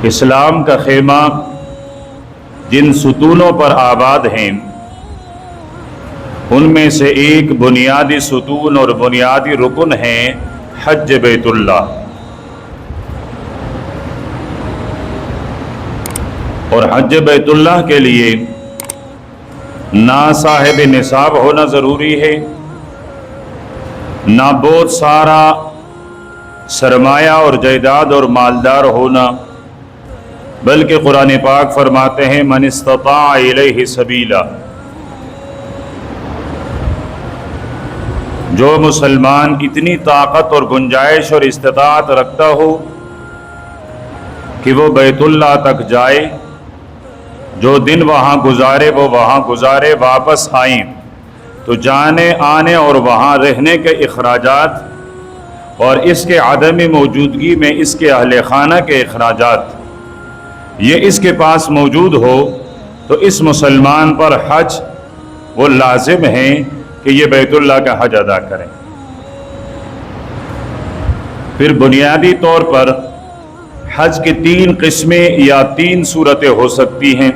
اسلام کا خیمہ جن ستونوں پر آباد ہیں ان میں سے ایک بنیادی ستون اور بنیادی رکن ہے حج بیت اللہ، اور حج بیت اللہ کے لیے نہ صاحب نصاب ہونا ضروری ہے، نہ بہت سارا سرمایہ اور جائیداد اور مالدار ہونا، بلکہ قرآن پاک فرماتے ہیں من استطاع الیہ سبیلا، جو مسلمان اتنی طاقت اور گنجائش اور استطاعت رکھتا ہو کہ وہ بیت اللہ تک جائے، جو دن وہاں گزارے وہ وہاں گزارے، واپس آئیں تو جانے آنے اور وہاں رہنے کے اخراجات اور اس کے عدم موجودگی میں اس کے اہل خانہ کے اخراجات یہ اس کے پاس موجود ہو تو اس مسلمان پر حج وہ لازم ہے کہ یہ بیت اللہ کا حج ادا کریں۔ پھر بنیادی طور پر حج کی 3 قسمیں یا 3 صورتیں ہو سکتی ہیں۔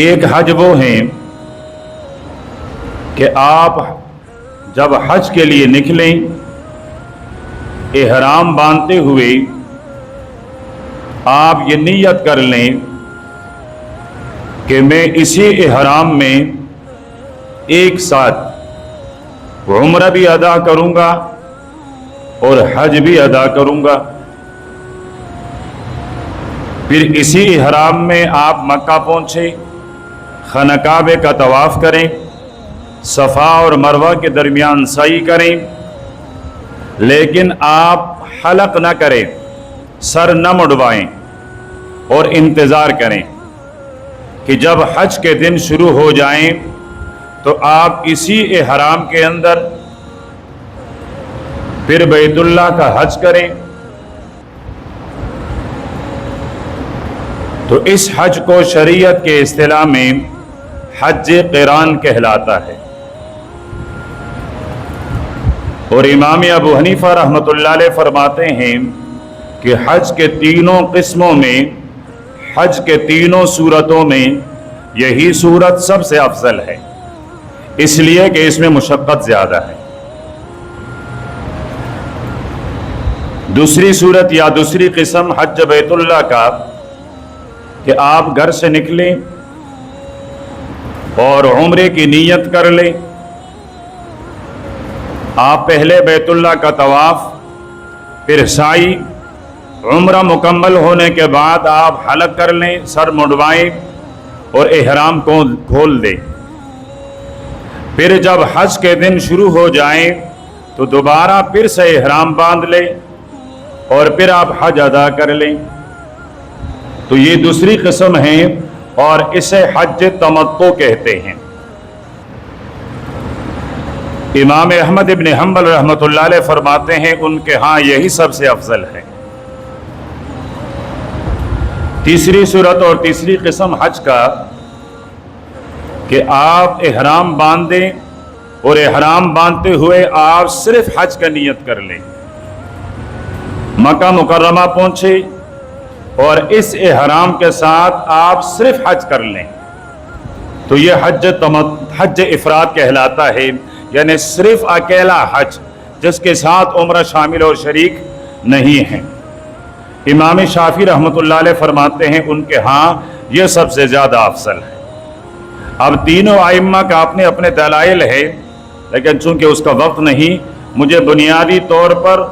ایک حج وہ ہیں کہ آپ جب حج کے لیے نکلیں احرام باندھتے ہوئے آپ یہ نیت کر لیں کہ میں اسی احرام میں ایک ساتھ عمرہ بھی ادا کروں گا اور حج بھی ادا کروں گا۔ پھر اسی احرام میں آپ مکہ پہنچے، خانہ کعبہ کا طواف کریں، صفا اور مروہ کے درمیان سعی کریں، لیکن آپ حلق نہ کریں، سر نہ مڑوائیں اور انتظار کریں کہ جب حج کے دن شروع ہو جائیں تو آپ اسی احرام کے اندر پھر بیت اللہ کا حج کریں۔ تو اس حج کو شریعت کے اصطلاح میں حج قران کہلاتا ہے، اور امام ابو حنیفہ رحمۃ اللہ علیہ فرماتے ہیں کہ حج کے 3 قسموں میں، حج کے 3 صورتوں میں یہی صورت سب سے افضل ہے، اس لیے کہ اس میں مشقت زیادہ ہے۔ دوسری صورت یا دوسری قسم حج بیت اللہ کا کہ آپ گھر سے نکلیں اور عمرے کی نیت کر لیں، آپ پہلے بیت اللہ کا طواف، پھر سعی، عمرہ مکمل ہونے کے بعد آپ حلق کر لیں، سر مڑوائیں اور احرام کو کھول دیں۔ پھر جب حج کے دن شروع ہو جائیں تو دوبارہ پھر سے احرام باندھ لیں اور پھر آپ حج ادا کر لیں۔ تو یہ دوسری قسم ہے اور اسے حج تمتع کہتے ہیں۔ امام احمد ابن حنبل رحمۃ اللہ علیہ فرماتے ہیں ان کے ہاں یہی سب سے افضل ہے۔ تیسری صورت اور تیسری قسم حج کا کہ آپ احرام باندھیں اور احرام باندھتے ہوئے آپ صرف حج کا نیت کر لیں، مکہ مکرمہ پہنچے اور اس احرام کے ساتھ آپ صرف حج کر لیں، تو یہ حج افراد کہلاتا ہے، یعنی صرف اکیلا حج جس کے ساتھ عمرہ شامل اور شریک نہیں ہیں۔ امام شافعی رحمۃ اللہ علیہ فرماتے ہیں ان کے ہاں یہ سب سے زیادہ افضل ہے۔ اب تینوں ائمہ کا اپنے اپنے دلائل ہے، لیکن چونکہ اس کا وقت نہیں، مجھے بنیادی طور پر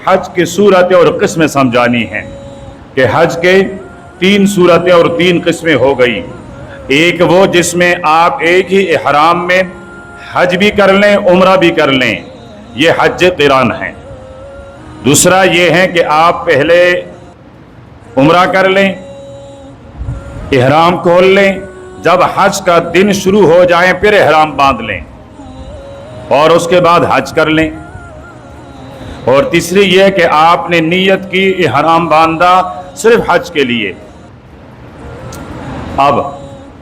حج کی صورتیں اور قسمیں سمجھانی ہیں کہ حج کے 3 صورتیں اور 3 قسمیں ہو گئی۔ ایک وہ جس میں آپ ایک ہی احرام میں حج بھی کر لیں، عمرہ بھی کر لیں، یہ حج قران ہے۔ دوسرا یہ ہے کہ آپ پہلے عمرہ کر لیں، احرام کھول لیں، جب حج کا دن شروع ہو جائیں پھر احرام باندھ لیں اور اس کے بعد حج کر لیں۔ اور تیسری یہ کہ آپ نے نیت کی، احرام باندھا صرف حج کے لیے۔ اب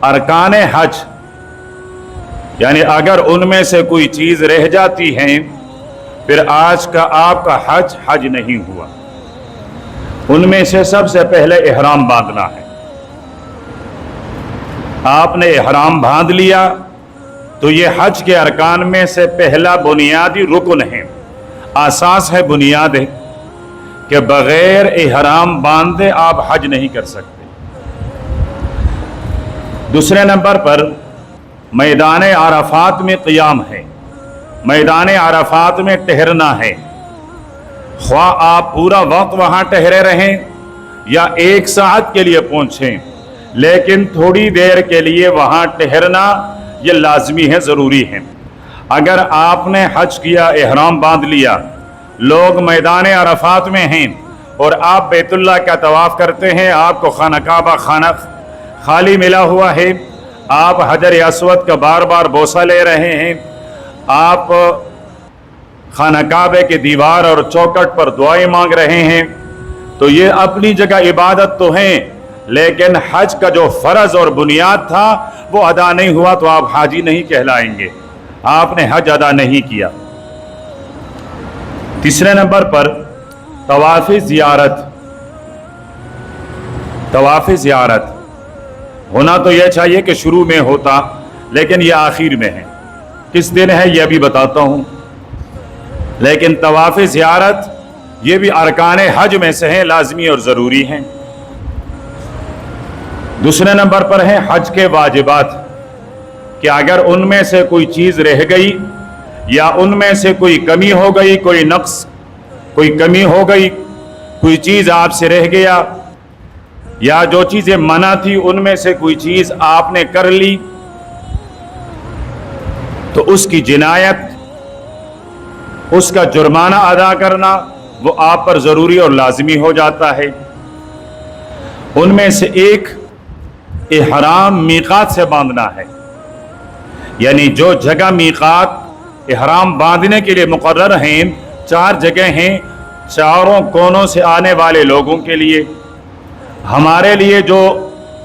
ارکان حج یعنی اگر ان میں سے کوئی چیز رہ جاتی ہے پھر آج کا آپ کا حج نہیں ہوا۔ उनमें से सबसे पहले इहराम बांधना है। आपने इहराम बांध लिया तो ये हज के अरकान में से पहला बुनियादी रुकन है, आसास है, बुनियाद है कि बगैर इहराम बांधे आप हज नहीं कर सकते। दूसरे नंबर पर मैदान अराफात में क़ियाम है, मैदान अराफात में ठहरना है। ख्वाह आप पूरा वक्त वहाँ ठहरे रहें या 1 साअत के लिए पहुँचें, लेकिन थोड़ी देर के लिए वहाँ ठहरना ये लाजमी है, ज़रूरी है। अगर आपने हज किया, इहराम बांध लिया, लोग मैदान अराफात में हैं और आप बैतुल्लाह का तवाफ़ करते हैं, आपको खाना काबा खाना खाली मिला हुआ है, आप हजर अस्वद का बार बार बोसा ले रहे हैं, आप खाना काबे की दीवार और चौखट पर दुआएं मांग रहे हैं, तो ये अपनी जगह इबादत तो हैं, लेकिन हज का जो फ़र्ज़ और बुनियाद था वो अदा नहीं हुआ तो आप हाजी नहीं कहलाएंगे, आपने हज अदा नहीं किया। तीसरे नंबर पर तवाफ़ ज़ियारत। तवाफ़ ज़ियारत होना तो यह चाहिए कि शुरू में होता, लेकिन यह आखिर में है। किस दिन है यह भी बताता हूँ, लेकिन तवाफ़ ज़ियारत ये भी अरकान हज में से है, लाजमी और ज़रूरी हैं। दूसरे नंबर पर है हज के वाजिबात, कि अगर उनमें से कोई चीज़ रह गई या उनमें से कोई कमी हो गई, कोई नक्स, कोई कमी हो गई, कोई चीज़ आपसे रह गया, या जो चीज़ें मना थी उनमें से कोई चीज़ आपने कर ली, तो उसकी जिनायत, उसका जुर्माना अदा करना वो आप पर ज़रूरी और लाजमी हो जाता है। उनमें से एक इहराम मीक़ात से बांधना है, यानी जो जगह मीक़ात इहराम बांधने के लिए मुकर्रर हैं, 4 जगह हैं, चारों कोनों से आने वाले लोगों के लिए। हमारे लिए जो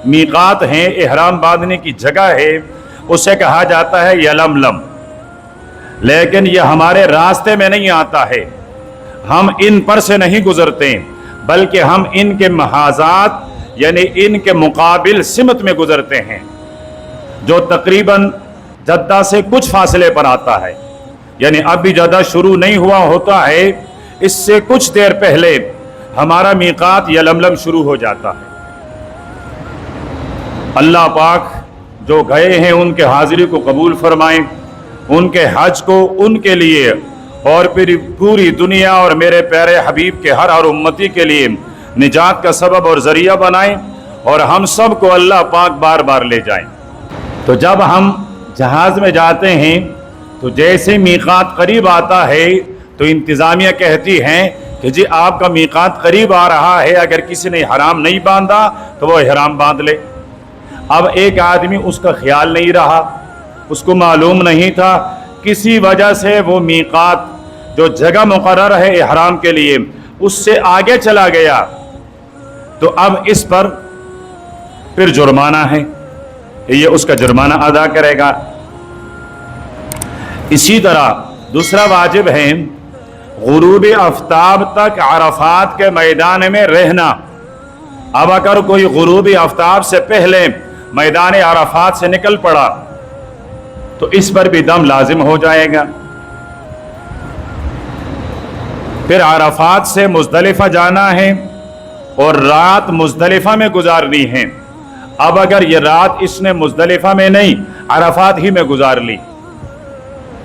मीक़ात हैं, इहराम बांधने की जगह है, उसे कहा जाता है यलमलम, लेकिन यह हमारे रास्ते में नहीं आता है, हम इन पर से नहीं गुजरते, बल्कि हम इनके महाजात यानी इनके मुकाबिल सिमत में गुजरते हैं, जो तकरीबन जद्दा से कुछ फासले पर आता है। यानी अभी जद्दा शुरू नहीं हुआ होता है, इससे कुछ देर पहले हमारा मीक़ात यलमलम शुरू हो जाता है। अल्लाह पाक जो गए हैं उनके हाज़िरी को कबूल फरमाएं, उनके हज को उनके लिए और फिर पूरी दुनिया और मेरे प्यारे हबीब के हर उम्मती के लिए निजात का सबब और ज़रिया बनाएं, और हम सब को अल्लाह पाक बार बार ले जाएं। तो जब हम जहाज़ में जाते हैं तो जैसे मीक़ात करीब आता है तो इंतज़ामिया कहती हैं कि जी आपका मीक़ात करीब आ रहा है, अगर किसी ने हराम नहीं बांधा तो वो इहराम बांध ले। अब एक आदमी उसका ख्याल नहीं रहा, उसको मालूम नहीं था, किसी वजह से वो मीक़ात जो जगह मुकर्रर है इहराम के लिए उससे आगे चला गया, तो अब इस पर फिर जुर्माना है, ये उसका जुर्माना अदा करेगा। इसी तरह दूसरा वाजिब है गुरूब आफ्ताब तक अराफात के मैदान में रहना। अब अगर कोई गुरूब आफ्ताब से पहले मैदान अराफात से निकल पड़ा तो इस पर भी दम लाजिम हो जाएगा। फिर अराफात से मुज़दलिफ़ा जाना है और रात मुज़दलिफ़ा में गुजारनी है। अब अगर ये रात इसने मुज़दलिफ़ा में नहीं अराफात ही में गुजार ली,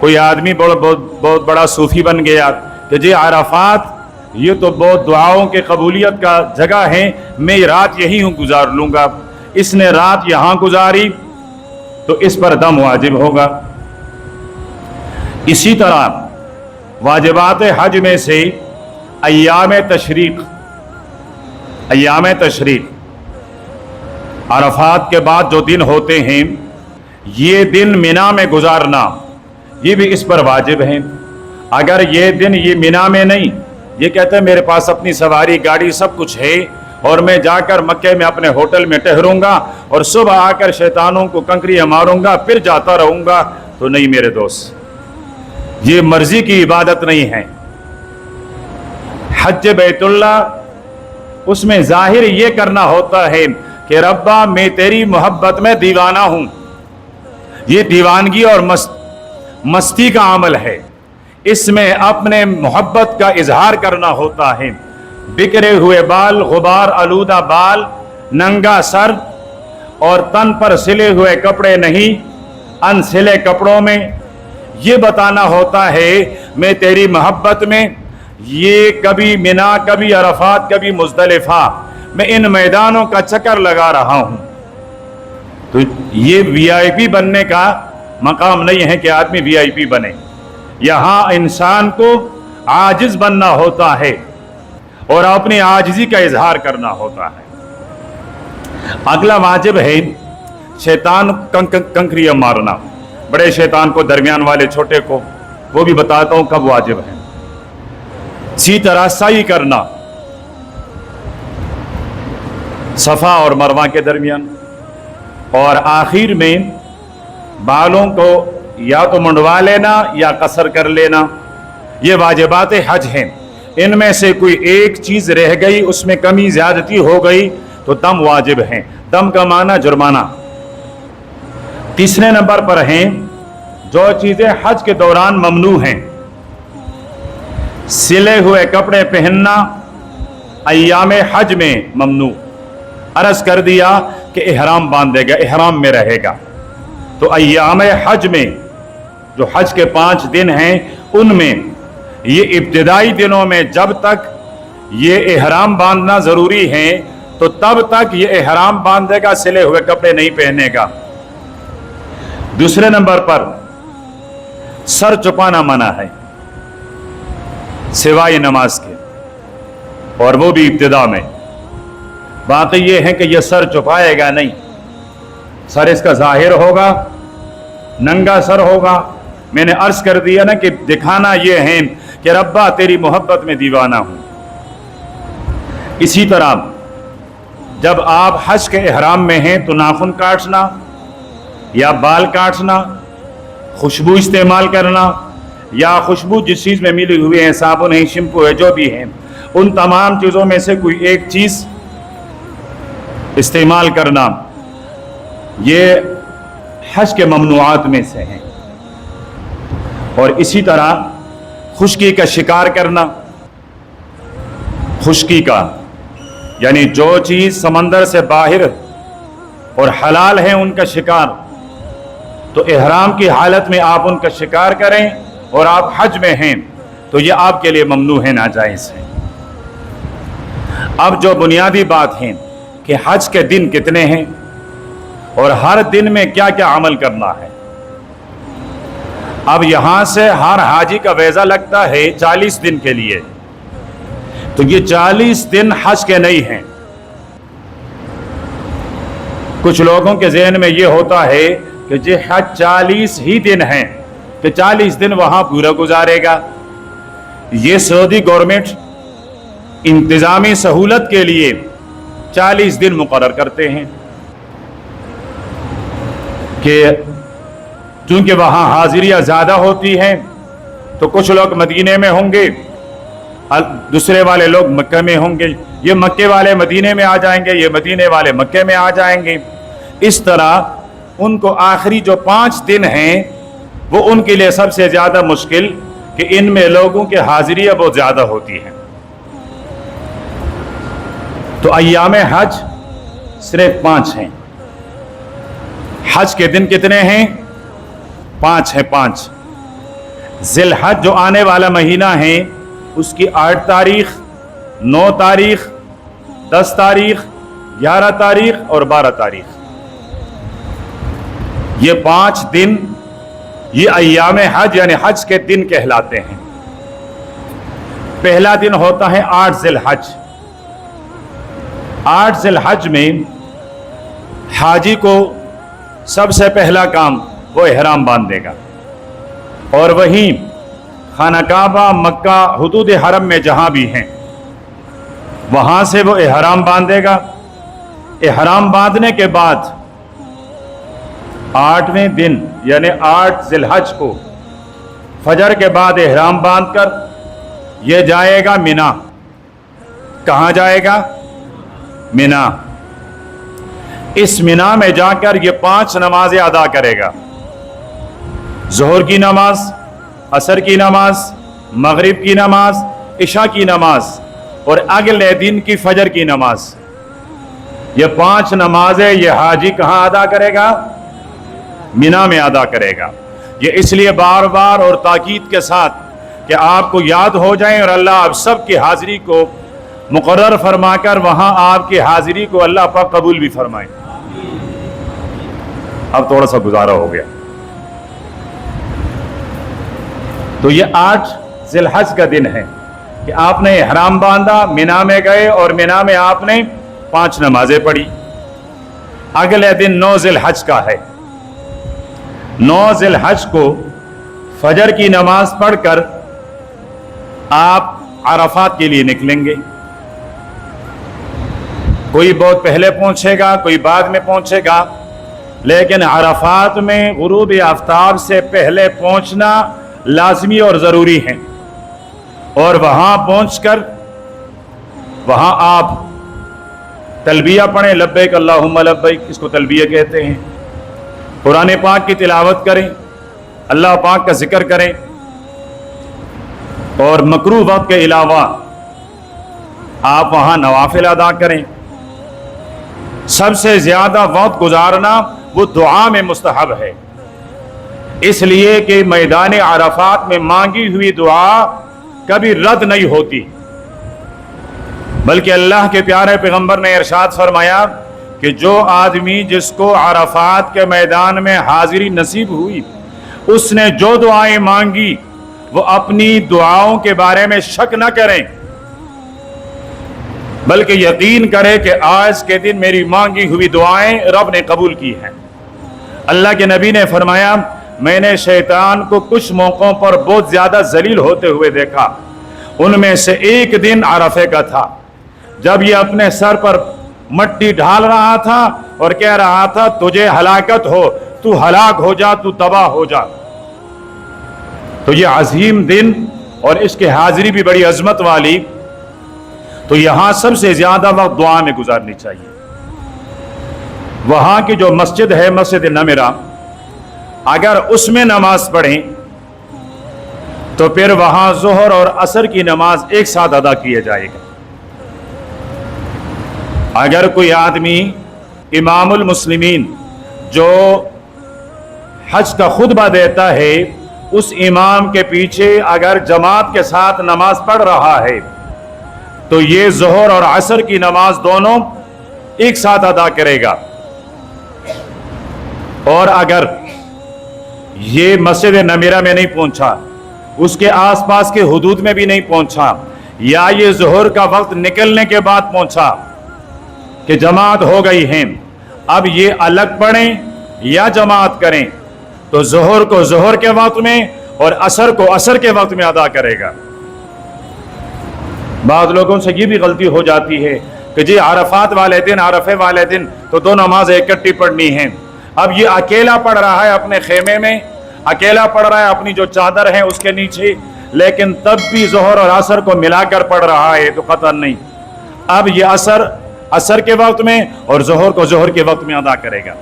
कोई आदमी बहुत बड़ा सूफ़ी बन गया कि जी अराफात ये तो बहुत दुआओं के कबूलियत का जगह है, मैं रात यहीं हूँ गुजार लूँगा, इसने रात यहाँ गुजारी तो इस पर दम वाजिब होगा। इसी तरह वाजिबात हज में से अय्याम तशरीक़, अय्याम तशरीक़ अरफात के बाद जो दिन होते हैं, ये दिन मिना में गुजारना ये भी इस पर वाजिब है। अगर ये दिन ये मिना में नहीं, ये कहते हैं मेरे पास अपनी सवारी गाड़ी सब कुछ है और मैं जाकर मक्के में अपने होटल में ठहरूंगा और सुबह आकर शैतानों को कंकरियाँ मारूंगा फिर जाता रहूंगा, तो नहीं मेरे दोस्त, ये मर्जी की इबादत नहीं है। हज बैतुल्ला उसमें जाहिर ये करना होता है कि रब्बा मैं तेरी मोहब्बत में दीवाना हूँ। ये दीवानगी और मस्ती का अमल है। इसमें अपने मोहब्बत का इजहार करना होता है। बिखरे हुए बाल, गुबार आलूदा बाल, नंगा सर और तन पर सिले हुए कपड़े नहीं, अनसिले कपड़ों में ये बताना होता है मैं तेरी मोहब्बत में। ये कभी मिना, कभी अरफात, कभी मुज़दलिफा, मैं इन मैदानों का चक्कर लगा रहा हूं। तो ये वीआईपी बनने का मकाम नहीं है कि आदमी वीआईपी बने। यहां इंसान को आजिज बनना होता है और अपनी आजिजी का इजहार करना होता है। अगला वाजिब है शैतान कंकरियां मारना। बड़े शैतान को, दरमियान वाले छोटे को, वो भी बताता हूं कब वाजिब है। इसी तरह सई करना सफा और मरवा के दरमियान, और आखिर में बालों को या तो मुंडवा लेना या कसर कर लेना। ये वाजिबात हज हैं। इनमें से कोई एक चीज रह गई, उसमें कमी ज्यादती हो गई तो दम वाजिब है। दम का माना जुर्माना। तीसरे नंबर पर हैं जो चीजें हज के दौरान ममनू हैं। सिले हुए कपड़े पहनना अय्याम हज में ममनू। अर्ज कर दिया कि इहराम बांधेगा, इहराम में रहेगा। तो अय्याम हज में जो हज के 5 दिन हैं उनमें ये इब्तिदाई दिनों में जब तक ये इहराम बांधना जरूरी है तो तब तक ये इहराम बांधेगा, सिले हुए कपड़े नहीं पहनेगा। दूसरे नंबर पर सर छुपाना मना है सिवाय नमाज के, और वो भी इब्तिदा में। बात ये है कि ये सर छुपाएगा नहीं, सर इसका जाहिर होगा, नंगा सर होगा। मैंने अर्ज कर दिया ना कि दिखाना ये है कि रब्बा तेरी मोहब्बत में दीवाना हूं। इसी तरह जब आप हज के इहराम में हैं तो नाखून काटना या बाल काटना, खुशबू इस्तेमाल करना या खुशबू जिस चीज़ में मिली हुई है, साबुन है, शैम्पू है, जो भी है, उन तमाम चीज़ों में से कोई एक चीज़ इस्तेमाल करना, ये हज के ममनुआत में से हैं। और इसी तरह खुश्की का शिकार करना। खुश्की का यानी जो चीज़ समंदर से बाहर और हलाल है उनका शिकार, तो इहराम की हालत में आप उनका शिकार करें और आप हज में हैं तो ये आपके लिए ममनू है, नाजायज़ है। अब जो बुनियादी बात है कि हज के दिन कितने हैं और हर दिन में क्या क्या अमल करना है। अब यहां से हर हाजी का वीज़ा लगता है 40 दिन के लिए, तो ये 40 दिन हज के नहीं हैं। कुछ लोगों के ज़हन में ये होता है कि जी हज 40 ही दिन हैं, कि 40 दिन वहां पूरा गुजारेगा। ये सऊदी गवर्नमेंट इंतज़ामी सहूलत के लिए 40 दिन मुकर्रर करते हैं कि चूंकि वहाँ हाजिरियाँ ज़्यादा होती हैं तो कुछ लोग मदीने में होंगे, दूसरे वाले लोग मक्के में होंगे। ये मक्के वाले मदीने में आ जाएंगे, ये मदीने वाले मक्के में आ जाएंगे। इस तरह उनको आखिरी जो 5 दिन हैं वो उनके लिए सबसे ज़्यादा मुश्किल, कि इनमें लोगों की हाजिरियाँ बहुत ज़्यादा होती हैं। तो अय्याम हज सिर्फ 5 हैं। हज के दिन कितने हैं? 5 हैं। 5 ज़िलहज जो आने वाला महीना है उसकी 8 तारीख, 9 तारीख, 10 तारीख, 11 तारीख और 12 तारीख, ये 5 दिन ये अय्याम हज यानी हज के दिन कहलाते हैं। पहला दिन होता है 8 ज़िलहज। 8 ज़िलहज में हाजी को सबसे पहला काम वो इहराम बांधेगा और वहीं खाना काबा, मक्का, हुदूद हरम में जहाँ भी हैं वहाँ से वो इहराम बांधेगा। इहराम बांधने के बाद 8वें दिन यानी 8 ज़िलहज को फजर के बाद इहराम बांधकर ये जाएगा मिना। कहाँ जाएगा? मिना, इस मिना में जाकर ये 5 नमाजें अदा करेगा। ज़ोहर की नमाज, असर की नमाज, मगरिब की नमाज, इशा की नमाज और अगले दिन की फजर की नमाज। ये 5 नमाजें ये हाजी कहाँ अदा करेगा? मिना में अदा करेगा। ये इसलिए बार बार और ताकीद के साथ कि आपको याद हो जाए और अल्लाह आप सब की हाजिरी को मुकर्रर फरमाकर वहाँ आपकी हाजिरी को अल्लाह पाक कबूल भी फरमाए। अब थोड़ा सा गुजारा हो गया। तो ये 8 ज़िलहज का दिन है कि आपने इहराम बांधा, मिना में गए और मिना में आपने 5 नमाजें पढ़ी। अगले दिन 9 ज़िलहज का है। 9 ज़िलहज को फजर की नमाज पढ़कर आप अराफात के लिए निकलेंगे। कोई बहुत पहले पहुंचेगा, कोई बाद में पहुंचेगा, लेकिन अराफात में गुरूब आफ्ताब से पहले पहुंचना लाजमी और ज़रूरी है। और वहाँ पहुंचकर वहाँ आप तलबिया पढ़ें, लब्बैक अल्लाहुम्मा लब्बैक, इसको तलबिया कहते हैं। कुरान पाक की तिलावत करें, अल्लाह पाक का जिक्र करें और मकरूह वक्त के अलावा आप वहाँ नवाफिल अदा करें। सबसे ज़्यादा वक्त गुजारना वो दुआ में मुस्तहब है, इसलिए कि मैदान अराफात में मांगी हुई दुआ कभी रद्द नहीं होती, बल्कि अल्लाह के प्यारे पैगंबर ने इरशाद फरमाया कि जो आदमी जिसको अराफात के मैदान में हाजिरी नसीब हुई, उसने जो दुआएं मांगी वो अपनी दुआओं के बारे में शक न करें, बल्कि यकीन करे कि आज के दिन मेरी मांगी हुई दुआएं रब ने कबूल की हैं। अल्लाह के नबी ने फरमाया, मैंने शैतान को कुछ मौक़ों पर बहुत ज़्यादा जलील होते हुए देखा। उनमें से एक दिन अरफे का था, जब ये अपने सर पर मट्टी ढाल रहा था और कह रहा था, तुझे हलाकत हो, तू हलाक हो जा, तू तबाह हो जा। तो ये अजीम दिन और इसकी हाजिरी भी बड़ी अजमत वाली, तो यहाँ सबसे ज़्यादा वक्त दुआ में गुजारनी चाहिए। वहाँ की जो मस्जिद है, मस्जिद नमिरा, अगर उसमें नमाज पढ़ें तो फिर वहाँ ज़ोहर और असर की नमाज एक साथ अदा किया जाएगा। अगर कोई आदमी इमामुल मुस्लिमीन जो हज का खुतबा देता है, उस इमाम के पीछे अगर जमात के साथ नमाज पढ़ रहा है तो ये ज़ोहर और असर की नमाज दोनों एक साथ अदा करेगा। और अगर ये मस्जिद नमीरा में नहीं पहुंचा, उसके आसपास के हुदूद में भी नहीं पहुंचा, या ये ज़ोहर का वक्त निकलने के बाद पहुंचा कि जमात हो गई है, अब ये अलग पढ़ें या जमात करें, तो ज़ोहर को ज़ोहर के वक्त में और असर को असर के वक्त में अदा करेगा। बाद लोगों से ये भी गलती हो जाती है कि जी अरफात वाले दिन, अरफे वाले दिन तो 2 नमाज इकट्ठी पढ़नी है। अब ये अकेला पढ़ रहा है अपने खेमे में, अकेला पढ़ रहा है अपनी जो चादर है उसके नीचे, लेकिन तब भी ज़ोहर और असर को मिलाकर पढ़ रहा है, तो कतई नहीं। अब ये असर के वक्त में और ज़ोहर को ज़ोहर के वक्त में अदा करेगा।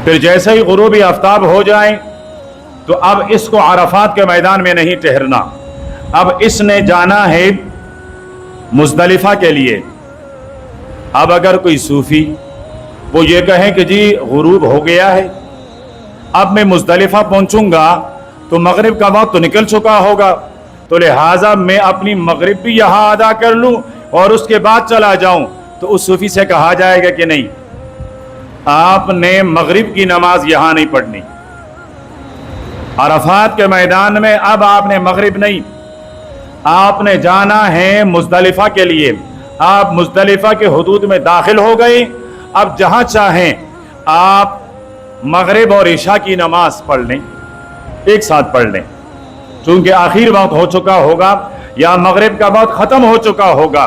फिर जैसे ही गुरूब आफ्ताब हो जाए तो अब इसको अरफात के मैदान में नहीं ठहरना, अब इसने जाना है मुज़दलिफ़ा के लिए। अब अगर कोई सूफ़ी वो ये कहे कि जी गुरूब हो गया है, अब मैं मुज़दलिफ़ा पहुंचूंगा तो मगरिब का वक्त तो निकल चुका होगा, तो लिहाजा मैं अपनी मगरिब भी यहाँ अदा कर लूँ और उसके बाद चला जाऊँ, तो उस सूफ़ी से कहा जाएगा कि नहीं, आपने मगरिब की नमाज यहाँ नहीं पढ़नी। अरफात के मैदान में अब आपने मगरिब नहीं, आपने जाना है मुज़दलिफ़ा के लिए। आप मुज़दलिफ़ा के हुदूद में दाखिल हो गए, अब जहाँ चाहें आप मगरिब और इशा की नमाज पढ़ लें, एक साथ पढ़ लें, चूँकि आखिर वक्त हो चुका होगा या मगरिब का वक्त ख़त्म हो चुका होगा,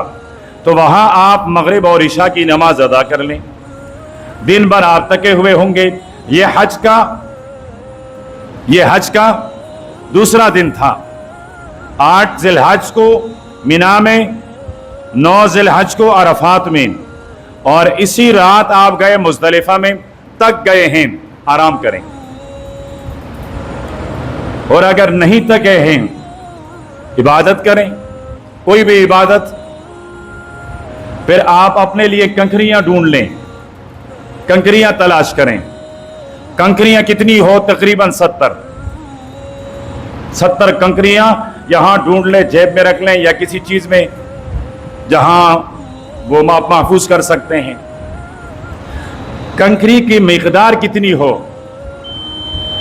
तो वहाँ आप मगरिब और इशा की नमाज अदा कर लें। दिन भर आप थके हुए होंगे। ये हज का दूसरा दिन था। 8 ज़िलहज को मिना में 9 ذی-الحج کو عرفات میں، اور اسی رات آپ گئے مزدلفہ میں، تک گئے ہیں، آرام کریں۔ اور اگر نہیں تکے ہیں عبادت کریں، کوئی بھی عبادت۔ پھر آپ اپنے لیے کنکریاں ڈھونڈ لیں، کنکریاں تلاش کریں۔ کنکریاں کتنی ہو؟ تقریباً 70 کنکریاں یہاں ڈھونڈ لیں، جیب میں رکھ لیں یا کسی چیز میں جہاں وہ محفوظ کر سکتے ہیں۔ کنکری کی مقدار کتنی ہو؟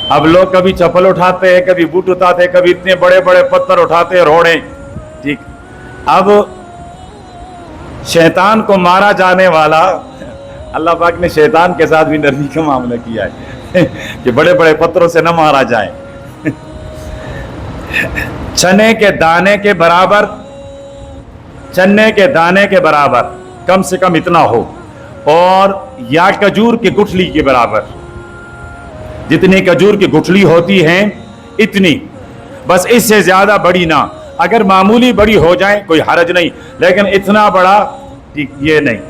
اب لوگ کبھی چپل اٹھاتے ہیں، کبھی بوٹ اٹھاتے ہیں، کبھی اتنے بڑے بڑے پتھر اٹھاتے ہیں، روڑے، ٹھیک۔ اب شیطان کو مارا جانے والا، اللہ پاک نے شیطان کے ساتھ بھی نرمی کا معاملہ کیا ہے کہ بڑے بڑے پتھروں سے نہ مارا جائے۔ چنے کے دانے کے برابر، چنے کے دانے کے برابر کم سے کم اتنا ہو، اور یا کھجور کی گٹھلی کے برابر، جتنی کھجور کی گٹھلی ہوتی ہیں اتنی، بس اس سے زیادہ بڑی نہ۔ اگر معمولی بڑی ہو جائیں کوئی حرج نہیں، لیکن اتنا بڑا یہ نہیں۔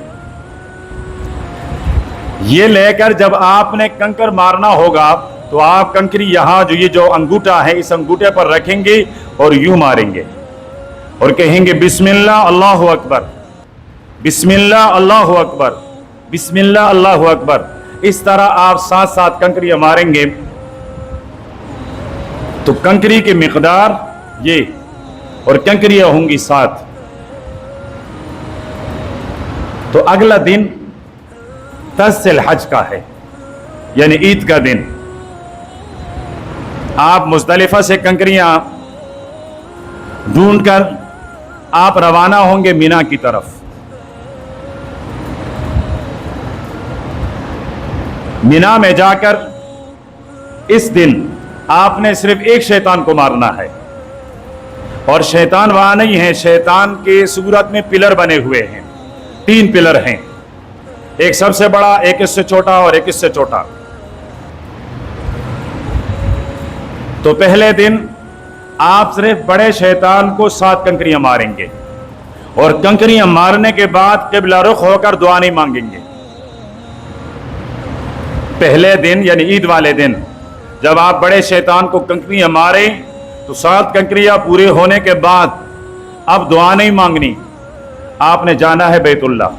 یہ لے کر جب آپ نے کنکر مارنا ہوگا تو آپ کنکری یہاں یہ جو انگوٹھا ہے اس انگوٹھے پر رکھیں گے اور یوں ماریں گے اور کہیں گے بسم اللہ اللہ اکبر، بسم اللہ اللہ اکبر، بسم اللہ اللہ اکبر۔ اس طرح آپ 7 کنکریاں ماریں گے تو کنکری کی مقدار یہ، اور کنکریاں ہوں گی 7۔ تو اگلا دن 10 ذی-الحج کا ہے، یعنی عید کا دن۔ آپ مزدلفہ سے کنکریاں ڈھونڈ کر آپ روانہ ہوں گے مینا کی طرف۔ مینا میں جا کر اس دن آپ نے صرف ایک شیطان کو مارنا ہے، اور شیطان وہاں نہیں ہے، شیطان کے صورت میں پلر بنے ہوئے ہیں، 3 پلر ہیں، ایک سب سے بڑا، ایک اس سے چھوٹا اور ایک اس سے چھوٹا۔ تو پہلے دن آپ صرف بڑے شیطان کو 7 کنکریاں ماریں گے، اور کنکریاں مارنے کے بعد قبلہ رخ ہو کر دعا نہیں مانگیں گے۔ پہلے دن یعنی عید والے دن جب آپ بڑے شیطان کو کنکریاں ماریں تو 7 کنکریاں پورے ہونے کے بعد اب دعا نہیں مانگنی، آپ نے جانا ہے بیت اللہ،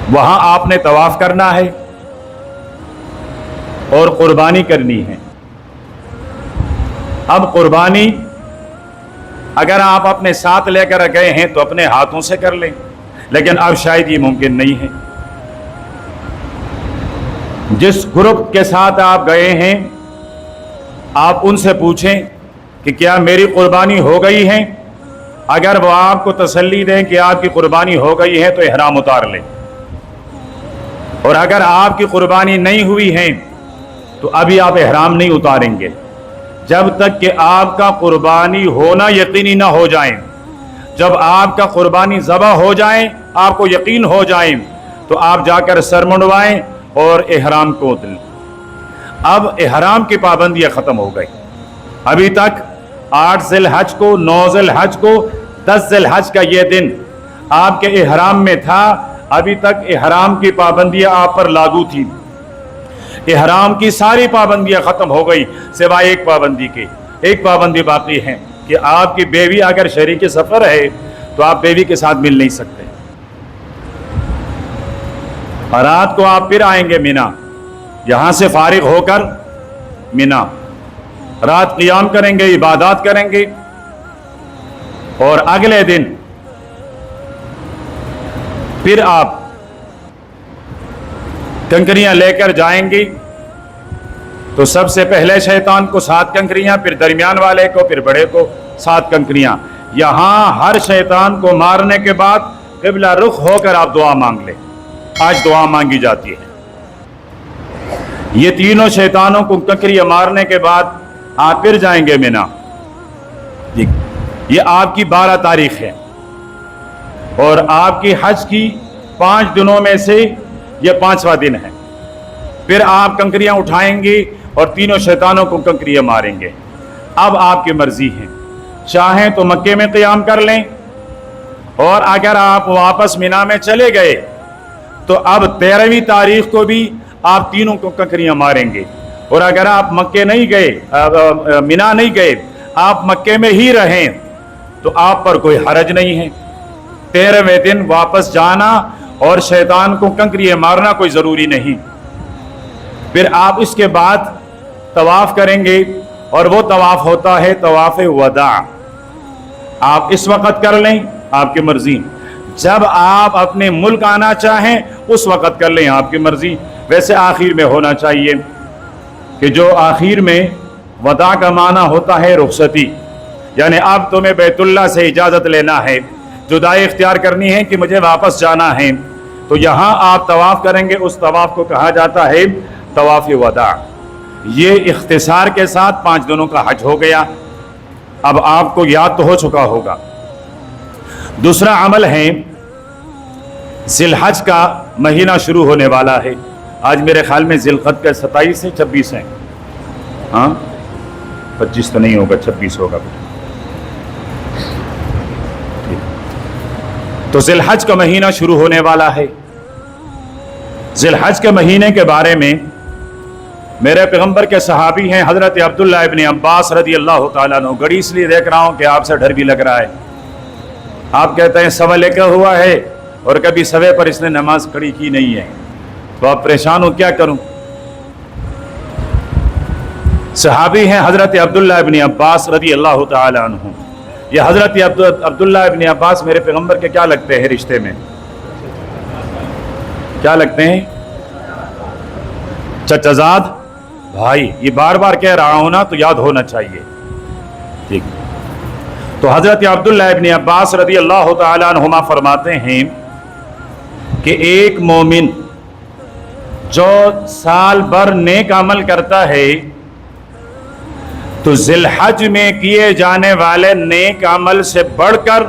وہاں آپ نے طواف کرنا ہے اور قربانی کرنی ہے۔ اب قربانی اگر آپ اپنے ساتھ لے کر گئے ہیں تو اپنے ہاتھوں سے کر لیں، لیکن اب شاید یہ ممکن نہیں ہے۔ جس گروپ کے ساتھ آپ گئے ہیں آپ ان سے پوچھیں کہ کیا میری قربانی ہو گئی ہے؟ اگر وہ آپ کو تسلی دیں کہ آپ کی قربانی ہو گئی ہے تو احرام اتار لیں، اور اگر آپ کی قربانی نہیں ہوئی ہے تو ابھی آپ احرام نہیں اتاریں گے جب تک کہ آپ کا قربانی ہونا یقینی نہ ہو جائے۔ جب آپ کا قربانی ذبح ہو جائے، آپ کو یقین ہو جائے، تو آپ جا کر سر منڈوائیں اور احرام کو دیں۔ اب احرام کی پابندیاں ختم ہو گئی۔ ابھی تک 8 ذی-الحج کو، 9 ذی-الحج کو، 10 ذی-الحج کا یہ دن آپ کے احرام میں تھا، ابھی تک احرام کی پابندیاں آپ پر لاگو تھی۔ احرام کی ساری پابندیاں ختم ہو گئی سوائے ایک پابندی کے۔ ایک پابندی باقی ہے کہ آپ کی بیوی اگر شریک سفر ہے تو آپ بیوی کے ساتھ مل نہیں سکتے۔ رات کو آپ پھر آئیں گے مینا، یہاں سے فارغ ہو کر مینا رات قیام کریں گے، عبادات کریں گے، اور اگلے دن پھر آپ کنکریاں لے کر جائیں گی۔ تو سب سے پہلے شیطان کو 7 کنکریاں، پھر درمیان والے کو، پھر بڑے کو 7 کنکریاں۔ یہاں ہر شیطان کو مارنے کے بعد قبلہ رخ ہو کر آپ دعا مانگ لیں۔ آج دعا مانگی جاتی ہے۔ یہ تینوں شیطانوں کو کنکریاں مارنے کے بعد آپ پھر جائیں گے مینا۔ یہ آپ کی 12 تاریخ ہے، اور آپ کی حج کی 5 دنوں میں سے یہ 5واں دن ہے۔ پھر آپ کنکریاں اٹھائیں گے اور تینوں شیطانوں کو کنکریاں ماریں گے۔ اب آپ کی مرضی ہے، चाहें तो मक्के में क़ियाम कर लें, और अगर आप वापस मिना में चले गए तो अब 13वीं तारीख को भी आप तीनों को ककरियाँ मारेंगे। और अगर आप मक्के नहीं गए, मिना नहीं गए, आप मक्के में ही रहें तो आप पर कोई हरज नहीं है। 13वें दिन वापस जाना और शैतान को कंकरियाँ मारना कोई ज़रूरी नहीं। फिर आप इसके बाद तवाफ़ करेंगे, और वो तवाफ़ होता है तवाफ़ वदा। आप इस वक़्त कर लें, आपकी मर्ज़ी। जब आप अपने मुल्क आना चाहें उस वक़्त कर लें, आपकी मर्ज़ी। वैसे आखिर में होना चाहिए कि जो आखिर में वदा का माना होता है रुखसती, यानी अब तुम्हें बैतुल्लाह से इजाज़त लेना है, जुदाई इख्तियार करनी है कि मुझे वापस जाना है, तो यहाँ आप तवाफ़ करेंगे। उस तवाफ़ को कहा जाता है तवाफ़ वदा। ये इख्तिसार के साथ 5 दिनों का हज हो गया। अब आपको याद तो हो चुका होगा। दूसरा अमल है, ज़िलहज का महीना शुरू होने वाला है। आज मेरे ख्याल में ज़िलक़द के 27 से 26 हैं। हाँ, 25 तो नहीं होगा, 26 होगा। तो ज़िलहज का महीना शुरू होने वाला है। ज़िलहज के महीने के बारे में मेरे पैगंबर के सहाबी हैं हज़रत अब्दुल्लाह इब्न अब्बास रज़ी अल्लाह तआला अन्हु। घड़ी इसलिए देख रहा हूँ कि आपसे डर भी लग रहा है। आप कहते हैं सवा लेकर हुआ है और कभी सवे पर इसने नमाज खड़ी की नहीं है, तो आप परेशान हो, क्या करूं। सहाबी हैं हज़रत अब्दुल्लाह इब्न अब्बास रज़ी अल्लाह तआला अन्हु। ये हज़रत अब्दुल्लाह इब्न अब्बास मेरे पैगंबर के क्या लगते हैं रिश्ते में? क्या लगते हैं? चचाजाद भाई। ये बार बार कह रहा हूं ना, तो याद होना चाहिए। ठीक। तो हज़रत अब्दुल्लाह इब्न अब्बास रज़ी अल्लाह तआला अन्हुमा फरमाते हैं कि एक मोमिन जो साल भर नेक अमल करता है तो ज़िलहज में किए जाने वाले नेक अमल से बढ़कर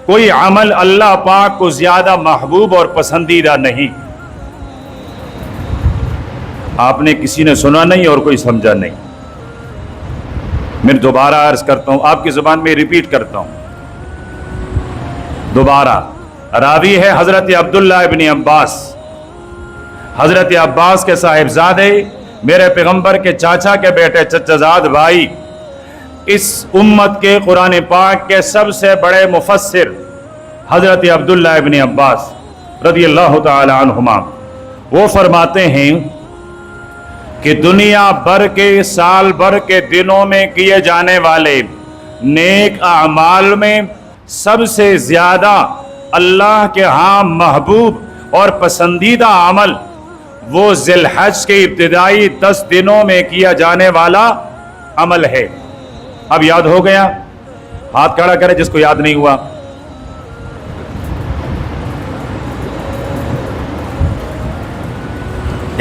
कोई अमल अल्लाह पाक को ज़्यादा महबूब और पसंदीदा नहीं। आपने किसी ने सुना नहीं और कोई समझा नहीं। मैं दोबारा अर्ज करता हूं, आपकी ज़ुबान में रिपीट करता हूं दोबारा। रावी है हज़रत अब्दुल्लाह इब्न अब्बास। हज़रत अब्बास के साहिबजादे, मेरे पैगंबर के चाचा के बेटे, चचाजाद भाई, इस उम्मत के कुरान पाक के सबसे बड़े मुफस्सिर हज़रत अब्दुल्लाह इब्न अब्बास रज़ी अल्लाह तआला अन्हुमा, वो फरमाते हैं कि दुनिया भर के साल भर के दिनों में किए जाने वाले नेक अमाल में सबसे ज़्यादा अल्लाह के यहाँ महबूब और पसंदीदा अमल वो ज़िलहज के इब्तिदाई 10 दिनों में किया जाने वाला अमल है। अब याद हो गया? हाथ खड़ा करे जिसको याद नहीं हुआ।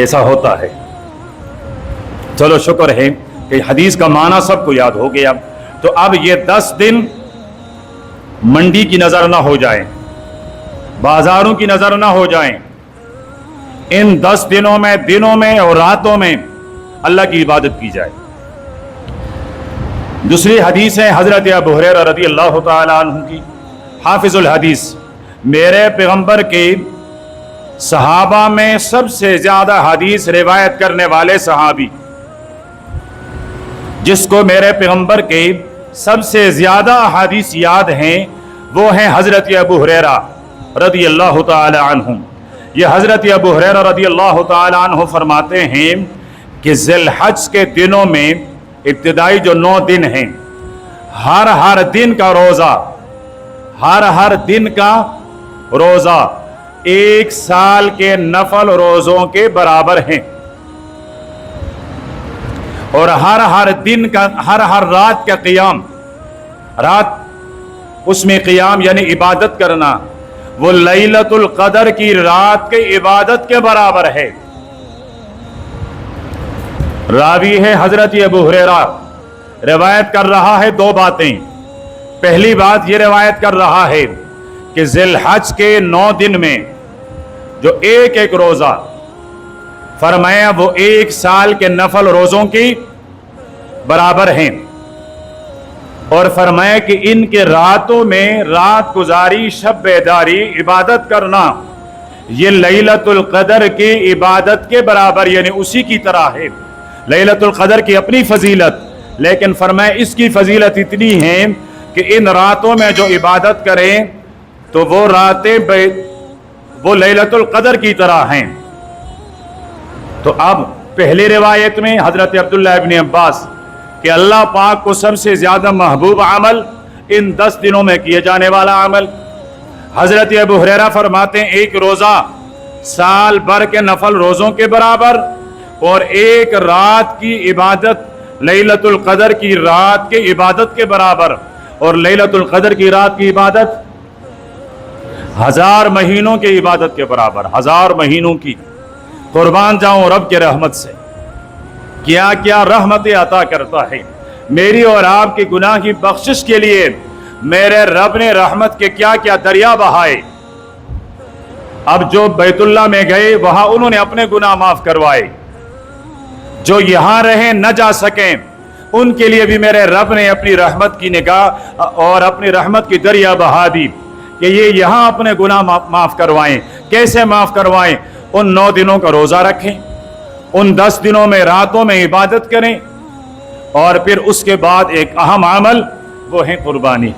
ऐसा होता है। चलो शुक्र है कि हदीस का माना सबको याद हो गया। तो अब ये 10 दिन मंडी की नजर ना हो जाए, बाजारों की नजर ना हो जाएं। इन 10 दिनों में और रातों में अल्लाह की इबादत की जाए। दूसरी हदीस है हजरत अबू हुरैरा रज़ी अल्लाह तआला अन्हु की, हाफिजुल हदीस, मेरे पैगंबर के सहाबा में सबसे ज्यादा हदीस रिवायत करने वाले सहाबी, जिसको मेरे पैगंबर के सबसे ज्यादा हदीस याद हैं, वो हैं हजरत अबू हुरैरा रज़ी अल्लाह तआला अन्हु। ये हजरत अबू हुरैरा रज़ी अल्लाह तआला अन्हु फरमाते हैं कि ज़िलहज के दिनों में इब्तिदाई जो 9 दिन हैं, हर दिन का रोज़ा, हर दिन का रोज़ा 1 साल के नफल रोज़ों के बराबर हैं। और हर दिन का, हर रात का क़ियाम, रात उसमें क़ियाम यानी इबादत करना, वो लैलतुल क़दर की रात की इबादत के बराबर है। रावी है हजरत अबू हुरैरा, रिवायत कर रहा है 2 बातें। पहली बात ये रिवायत कर रहा है कि ज़िलहज के 9 दिन में जो एक रोज़ा फरमाया वो 1 साल के नफल रोज़ों की बराबर हैं। اور فرمایا کہ ان کے راتوں میں رات گزاری، شب بیداری، عبادت کرنا، یہ لیلۃ القدر کی عبادت کے برابر، یعنی اسی کی طرح ہے۔ لیلۃ القدر کی اپنی فضیلت، لیکن فرمایا اس کی فضیلت اتنی ہے کہ ان راتوں میں جو عبادت کریں تو وہ راتیں وہ لیلۃ القدر کی طرح ہیں۔ تو اب پہلی روایت میں حضرت عبداللہ ابن عباس کہ اللہ پاک کو سب سے زیادہ محبوب عمل ان 10 دنوں میں کیے جانے والا عمل۔ حضرت ابو ہریرہ فرماتے ہیں ایک روزہ سال بھر کے نفل روزوں کے برابر، اور ایک رات کی عبادت لیلۃ القدر کی رات کے عبادت کے برابر، اور لیلۃ القدر کی رات کی عبادت 1000 مہینوں کی عبادت کے برابر، 1000 مہینوں کی۔ قربان جاؤں رب کے رحمت سے، کیا کیا رحمت عطا کرتا ہے۔ میری اور آپ کی گناہ کی بخشش کے لیے میرے رب نے رحمت کے کیا کیا دریا بہائے۔ اب جو بیت اللہ میں گئے وہاں انہوں نے اپنے گناہ معاف کروائے، جو یہاں رہیں نہ جا سکیں ان کے لیے بھی میرے رب نے اپنی رحمت کی نگاہ اور اپنی رحمت کی دریا بہا دی کہ یہ یہاں اپنے گناہ معاف کروائیں۔ کیسے معاف کروائیں؟ ان 9 دنوں کا روزہ رکھیں، ان 10 دنوں میں راتوں میں عبادت کریں، اور پھر اس کے بعد ایک اہم عمل وہ ہے قربانی۔